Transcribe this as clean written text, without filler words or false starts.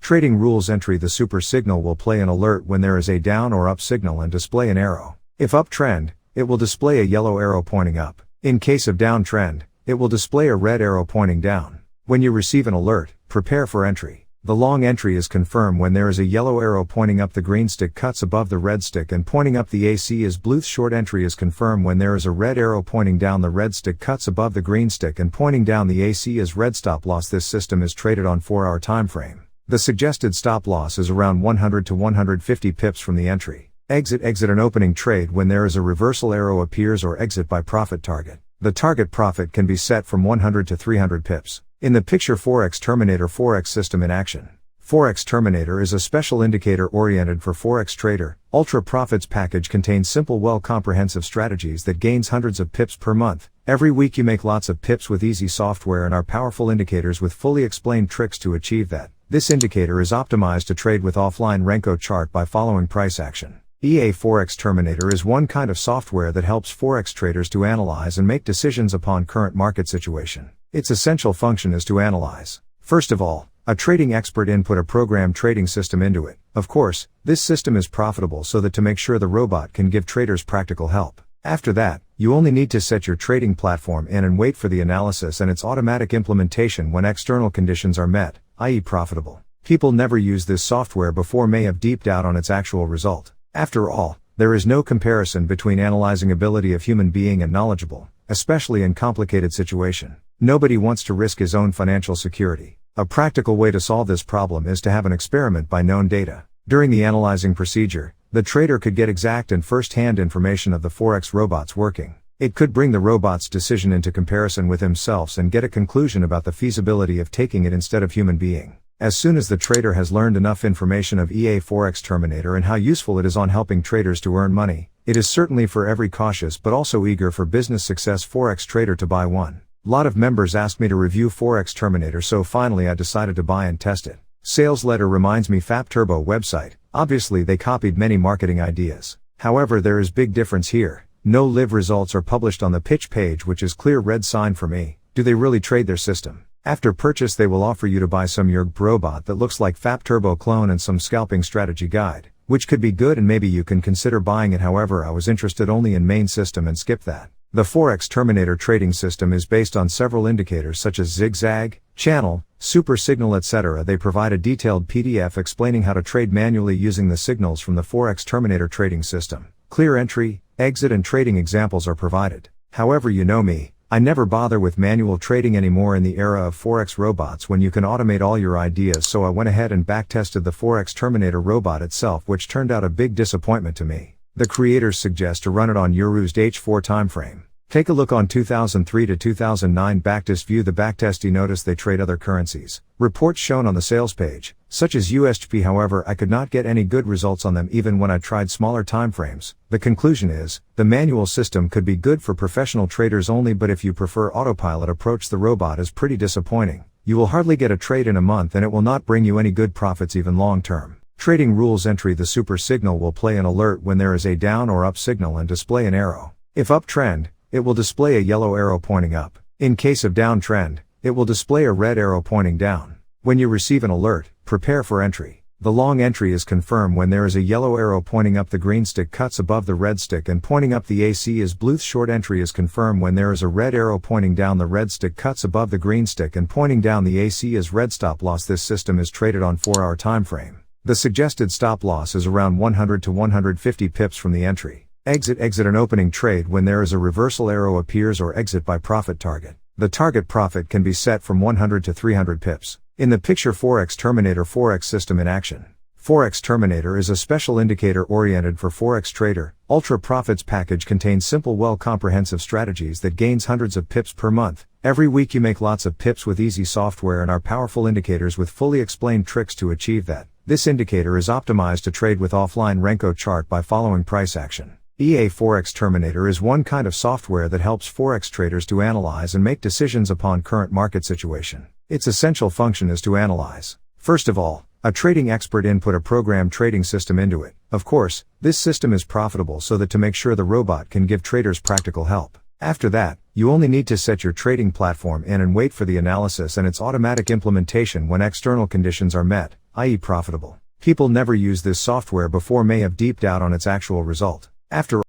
Trading rules entry: the super signal will play an alert when there is a down or up signal and display an arrow. If uptrend, it will display a yellow arrow pointing up. In case of downtrend, it will display a red arrow pointing down. When you receive an alert, prepare for entry. The long entry is confirmed when there is a yellow arrow pointing up, the green stick cuts above the red stick and pointing up. The AC is blue. Short entry is confirmed when there is a red arrow pointing down, the red stick cuts above the green stick and pointing down. The AC is red. Stop loss: this system is traded on 4-hour time frame. The suggested stop loss is around 100 to 150 pips from the entry. Exit an opening trade when there is a reversal arrow appears, or exit by profit target. The target profit can be set from 100 to 300 pips. In the picture, Forex Terminator, Forex system in action. Forex Terminator is a special indicator oriented for Forex trader. Ultra Profits package contains simple, comprehensive strategies that gains hundreds of pips per month. Every week you make lots of pips with easy software and our powerful indicators with fully explained tricks to achieve that. This indicator is optimized to trade with offline Renko chart by following price action. EA Forex Terminator is one kind of software that helps Forex traders to analyze and make decisions upon current market situation. Its essential function is to analyze, first of all, a trading expert input a program trading system into it. Of course, this system is profitable so that to make sure the robot can give traders practical help. After that, you only need to set your trading platform in and wait for the analysis and its automatic implementation when external conditions are met, i.e. profitable. People never used this software before may have deep doubt on its actual result. After all, there is no comparison between analyzing ability of human being and knowledgeable, especially in complicated situation. Nobody wants to risk his own financial security. A practical way to solve this problem is to have an experiment by known data. During the analyzing procedure, the trader could get exact and first-hand information of the Forex robot's working. It could bring the robot's decision into comparison with himself and get a conclusion about the feasibility of taking it instead of human being. As soon as the trader has learned enough information of EA Forex Terminator and how useful it is on helping traders to earn money, it is certainly for every cautious but also eager for business success Forex trader to buy one. Lot of members asked me to review Forex Terminator, so finally I decided to buy and test it. Sales letter reminds me FAP Turbo website. Obviously they copied many marketing ideas. However, there is big difference here. No live results are published on the pitch page, which is clear red sign for me. Do they really trade their system? After purchase they will offer you to buy some YERG robot that looks like FAP Turbo clone and some scalping strategy guide, which could be good and maybe you can consider buying it. However, I was interested only in main system and skip that. The Forex Terminator trading system is based on several indicators such as zigzag, channel, super signal, etc. They provide a detailed PDF explaining how to trade manually using the signals from the Forex Terminator trading system. Clear entry, exit and trading examples are provided. However, you know me, I never bother with manual trading anymore in the era of Forex robots when you can automate all your ideas, so I went ahead and backtested the Forex Terminator robot itself, which turned out a big disappointment to me. The creators suggest to run it on Euros H4 timeframe. Take a look on 2003 to 2009 backtest view. The backtesty notice they trade other currencies. Reports shown on the sales page, such as USD. However, I could not get any good results on them even when I tried smaller timeframes. The conclusion is, the manual system could be good for professional traders only, but if you prefer autopilot approach, the robot is pretty disappointing. You will hardly get a trade in a month and it will not bring you any good profits even long term. Trading rules entry: the super signal will play an alert when there is a down or up signal and display an arrow. If uptrend, it will display a yellow arrow pointing up. In case of downtrend, it will display a red arrow pointing down. When you receive an alert, prepare for entry. The long entry is confirmed when there is a yellow arrow pointing up, the green stick cuts above the red stick and pointing up. The AC is blue. Short entry is confirmed when there is a red arrow pointing down, the red stick cuts above the green stick and pointing down. The AC is red. Stop loss: this system is traded on 4-hour time frame. The suggested stop loss is around 100 to 150 pips from the entry. Exit an opening trade when there is a reversal arrow appears, or exit by profit target. The target profit can be set from 100 to 300 pips. In the picture, Forex Terminator, Forex system in action. Forex Terminator is a special indicator oriented for Forex trader. Ultra Profits package contains simple, comprehensive strategies that gains hundreds of pips per month. Every week you make lots of pips with easy software and our powerful indicators with fully explained tricks to achieve that. This indicator is optimized to trade with offline Renko chart by following price action. EA Forex Terminator is one kind of software that helps Forex traders to analyze and make decisions upon current market situation. Its essential function is to analyze, first of all, a trading expert input a program trading system into it. Of course, this system is profitable so that to make sure the robot can give traders practical help. After that, you only need to set your trading platform in and wait for the analysis and its automatic implementation when external conditions are met, i.e. profitable. People never used this software before may have deep doubt on its actual result. After